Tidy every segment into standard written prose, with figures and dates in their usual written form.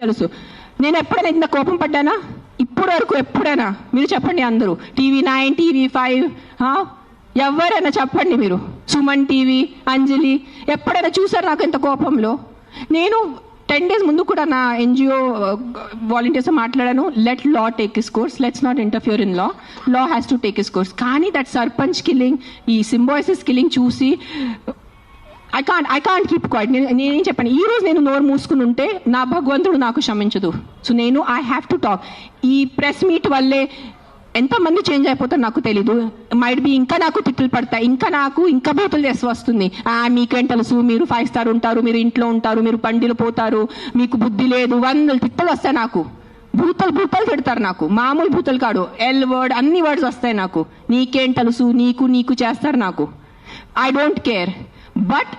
తెలుసు. నేను ఎప్పుడైనా ఇంత కోపం పడ్డానా? ఇప్పుడు వరకు ఎప్పుడైనా మీరు చెప్పండి. అందరూ TV9, TV5 ఎవరైనా చెప్పండి. మీరు సుమన్ టీవీ, అంజలి ఎప్పుడైనా చూసారు నాకు ఇంత కోపంలో? నేను 10 days ముందు కూడా నా NGO వాలంటీర్స్ మాట్లాడాను. Let law take his course, let's not interfere in law, law has to take his course. కానీ దట్ సర్పంచ్ కిల్లింగ్, ఈ సింబాయిసిస్ కిల్లింగ్ చూసి ఐ కాంట్ కీప్ క్వైట్. నేనేం చెప్పాను, ఈ రోజు నేను నోరు మూసుకుని ఉంటే నా భగవంతుడు నాకు క్షమించదు. సో నేను ఐ హ్యావ్ టు టాక్. ఈ ప్రెస్ మీట్ వల్లే ఎంతమంది చేంజ్ అయిపోతారు నాకు తెలీదు. మైట్ బి ఇంకా నాకు తిట్లు పడతాయి, ఇంకా బూతులు చేసి వస్తుంది. మీకేం తెలుసు, మీరు 5 star ఉంటారు, మీరు ఇంట్లో ఉంటారు, మీరు పండిలు పోతారు, మీకు బుద్ధి లేదు, 100 తిట్టలు వస్తాయి నాకు. భూతలు తిడతారు నాకు, మామూలు భూతలు కాదు, ఎల్ వర్డ్ అన్ని వర్డ్స్ వస్తాయి నాకు. నీకేం తెలుసు, నీకు చేస్తారు నాకు. I don't care. But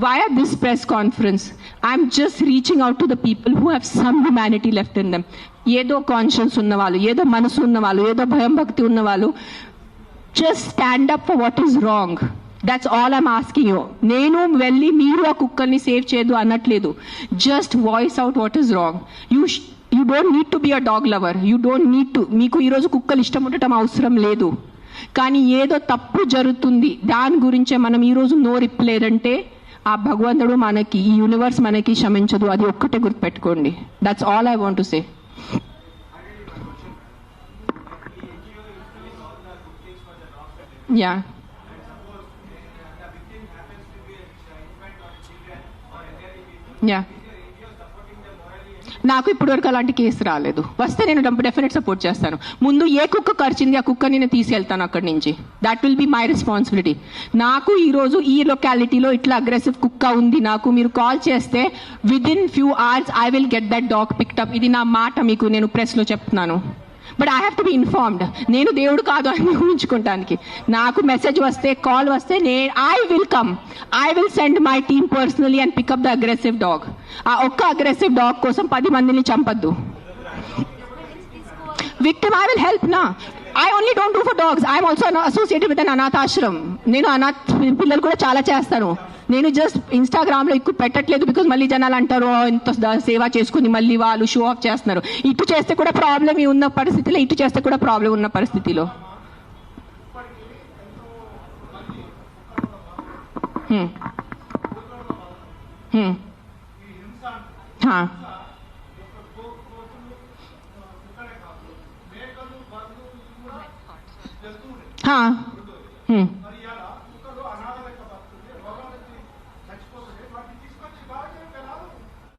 via this press conference, I'm just reaching out to the people who have some humanity left in them. ఏదో కాన్షియన్స్ ఉన్నవాళ్ళు, ఏదో మనసు ఉన్నవాళ్ళు, ఏదో భయం భక్తి ఉన్నవాళ్ళు, just stand up for what is wrong. That's all I'm asking you. నేను వెళ్ళి మీరు ఆ కుక్కల్ని సేవ్ చేయదు అనట్లేదు. Just voice out what is wrong. You don't need to be a dog lover. You don't need to. మీకు ఈరోజు కుక్కలు ఇష్టం ఉండటం అవసరం లేదు. కానీ ఏదో తప్పు జరుగుతుంది, దాని గురించే మనం ఈరోజు నోరిప్పలేదంటే ఆ భగవంతుడు మనకి, ఈ యూనివర్స్ మనకి క్షమించదు. అది ఒక్కటే గుర్తుపెట్టుకోండి. That's all I want to say. Yeah yeah నాకు ఇప్పటి వరకు అలాంటి కేసు రాలేదు. వస్తే నేను డెఫినెట్ సపోర్ట్ చేస్తాను. ముందు ఏ కుక్క కరిచింది ఆ కుక్క నేను తీసుకెళ్తాను అక్కడి నుంచి. That will be my responsibility. నాకు ఈరోజు ఈ లొకాలిటీలో ఇట్లా అగ్రెసివ్ కుక్క ఉంది, నాకు మీరు కాల్ చేస్తే within few hours I will get that dog picked up. ఇది నా మాట, మీకు నేను ప్రెస్లో చెప్తున్నాను. But I have to be informed. నేను దేవుడు కాదు అని ఊహించుకోవటానికి. నాకు మెసేజ్ వస్తే, కాల్ వస్తే I will come. I will send my team personally and pick up the aggressive dog. ఆ ఒక్క అగ్రెసివ్ డాగ్ కోసం 10 మందిని చంపద్దు. విక్టిమ్ ఐ విల్ హెల్ప్ నా. I only don't do for dogs. I am also associated with an anath ashram. నేను అనాథ పిల్లలు కూడా చాలా చేస్తాను. నేను జస్ట్ ఇన్స్టాగ్రామ్లో ఎక్కువ పెట్టట్లేదు, బికాజ్ మళ్ళీ జనాలు అంటారు ఇంత సేవ చేసుకుని మళ్ళీ వాళ్ళు షో ఆఫ్ చేస్తున్నారు. ఇటు చేస్తే కూడా ప్రాబ్లం ఉన్న పరిస్థితిలో, ఇటు చేస్తే కూడా ప్రాబ్లం ఉన్న పరిస్థితిలో. हाँ